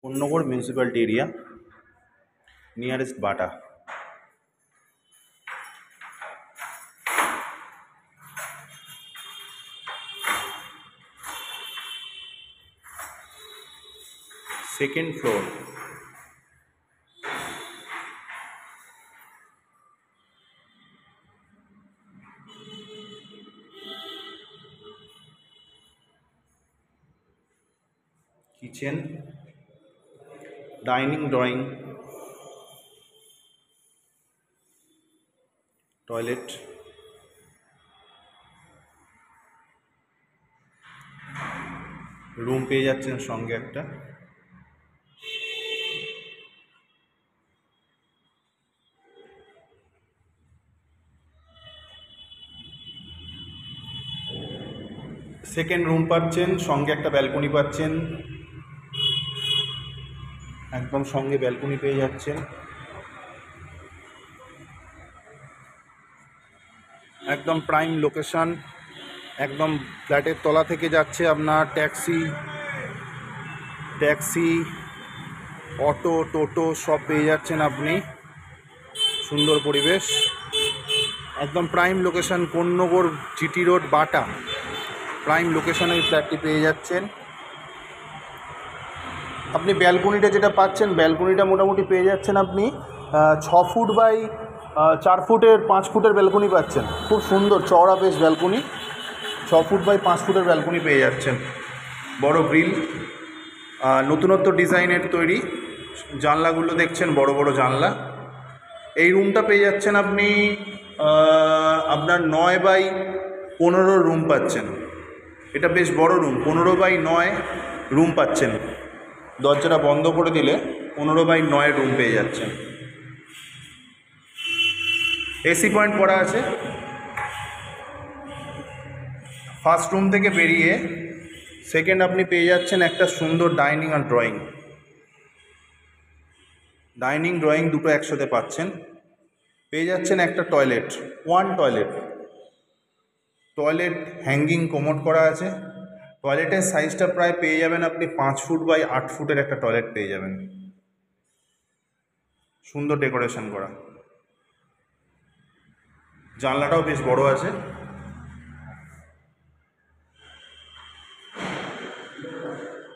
Konnagore municipality area, nearest Bata. Second floor. Kitchen, dining, drawing, toilet, room পেয়ে যাচ্ছেন সঙ্গে একটা। সেকেন্ড রুম পাচ্ছেন, সঙ্গে একটা ব্যালকনি পাচ্ছেন, একদম সঙ্গে ব্যালকনি পেয়ে যাচ্ছেন। একদম প্রাইম লোকেশন, একদম ফ্ল্যাটের তলা থেকে যাচ্ছে আপনার ট্যাক্সি, অটো, টোটো সব পেয়ে যাচ্ছেন আপনি। সুন্দর পরিবেশ, একদম prime location, Konnagar GT road, Bata. Prime লোকেশনে এই ফ্ল্যাটটি পেয়ে যাচ্ছেন আপনি। ব্যালকনিটা যেটা পাচ্ছেন, ব্যালকনিটা মোটামুটি পেয়ে যাচ্ছেন আপনি 6 ফুট বাই 4 ফুটের 5 ফুটের ব্যালকনি পাচ্ছেন। খুব সুন্দর চওড়া বেশ ব্যালকনি, 6 ফুট বাই 5 ফুটের ব্যালকনি পেয়ে যাচ্ছেন। বড় গ্রিল, নতুনত্ব ডিজাইনের তৈরি জানলাগুলো দেখছেন, বড় বড় জানলা। এই রুমটা পেয়ে যাচ্ছেন আপনি আপনার 9 বাই 15 রুম পাচ্ছেন। এটা বেশ বড় রুম, 15 বাই 9 রুম পাচ্ছেন। দরজাটা বন্ধ করে দিলে 15 বাই 9 রুম পেয়ে যাচ্ছেন। এসি পয়েন্ট করা আছে। ফার্স্ট রুম থেকে বেরিয়ে সেকেন্ড আপনি পেয়ে যাচ্ছেন একটা সুন্দর ডাইনিং আর ড্রয়িং। ডাইনিং ড্রয়িং দুটো একসাথে পাচ্ছেন। পেয়ে যাচ্ছেন একটা টয়লেট, টয়লেট হ্যাঙ্গিং কোমোড করা আছে। টয়লেটের সাইজটা প্রায় পেয়ে যাবেন আপনি 5 ফুট বাই 8 ফুটের একটা টয়লেট পেয়ে যাবেন। সুন্দর ডেকোরেশন করা, জানলাটাও বেশ বড় আছে।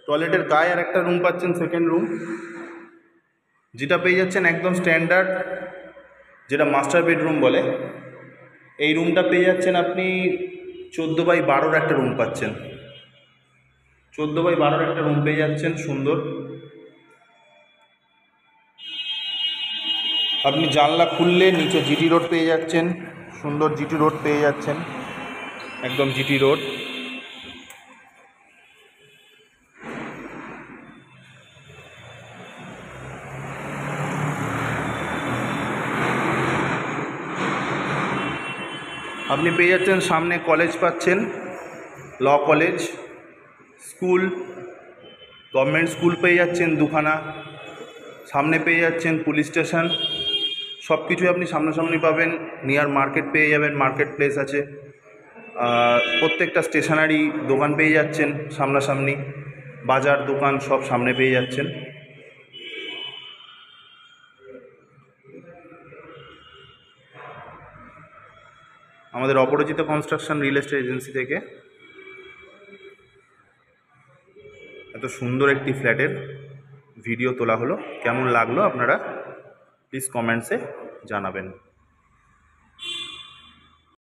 টয়লেটের গায়ে আর একটা রুম পাচ্ছেন, সেকেন্ড রুম, যেটা পেয়ে যাচ্ছেন একদম স্ট্যান্ডার্ড, যেটা মাস্টার বেডরুম বলে। এই রুমটা পেয়ে যাচ্ছেন আপনি 14 বাই 12 একটা রুম পাচ্ছেন। 14 বাই 12 একটা রুম পেয়ে যাচ্ছেন, সুন্দর। আপনি জানলা খুললে নিচে জিটি রোড পেয়ে যাচ্ছেন, সুন্দর জিটি রোড পেয়ে যাচ্ছেন, একদম জিটি রোড। আপনি পেয়ে যাচ্ছেন সামনে কলেজ পাচ্ছেন, law college, school, government school পেয়ে যাচ্ছেন দুখানা। সামনে পেয়ে যাচ্ছেন পুলিশ স্টেশন। সব কিছুই আপনি সামনাসামনি পাবেন। নিয়ার মার্কেট পেয়ে যাবেন, মার্কেট প্লেস আছে। প্রত্যেকটা স্টেশনারি দোকান পেয়ে যাচ্ছেন সামনাসামনি, বাজার দোকান সব সামনে পেয়ে যাচ্ছেন। আমাদের অপরাজিতা কনস্ট্রাকশন রিয়েল এস্টেট এজেন্সি থেকে এত সুন্দর একটি ফ্ল্যাটের ভিডিও তোলা হলো। কেমন লাগলো আপনারা প্লিজ কমেন্টসে জানাবেন।